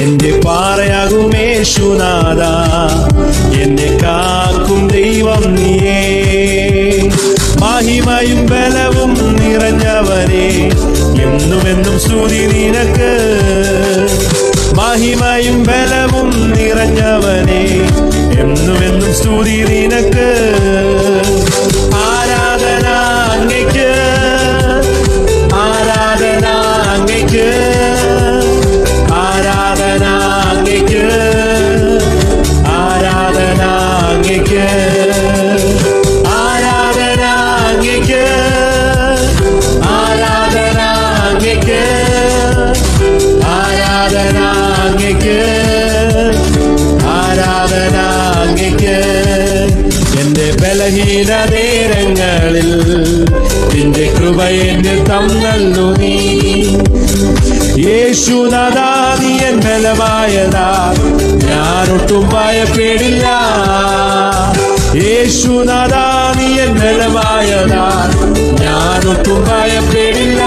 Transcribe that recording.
എന്റെ പാറയാകും യേശുനാഥ, എന്നെ കാക്കും ദൈവം നീയേ. മഹിമയും ബലവും നിറഞ്ഞവനെ, എന്നുമെന്നും സ്തുതി നിനക്ക്. മഹിമയും ബലവും നിറഞ്ഞവനെ, എന്നുമെന്നും സ്തുതി നിനക്ക്. ആരാധന അങ്ങയ്ക്ക്, ആരാധന അങ്ങയ്ക്ക്, ആരാധന അങ്ങയ്ക്ക്, ആരാധന അങ്ങയ്ക്ക്, ആരാധന അങ്ങയ്ക്ക്, ആരാധന അങ്ങയ്ക്ക്, ആരാധന അങ്ങയ്ക്ക്, ആരാധന അങ്ങയ്ക്ക്. എന്റെ ബലഹീന നേരങ്ങളിൽ നിന്റെ കൃപ എന്നെ തന്നല്ലോ നീ. യേശുനാഥാ നീ എൻ ബലമായതാ, ഞാനൊട്ടും ഭയപ്പെടില്ല. യേശുനാഥാ നീ എൻ ബലമായതാ, ഞാനൊട്ടും ഭയപ്പെടില്ല.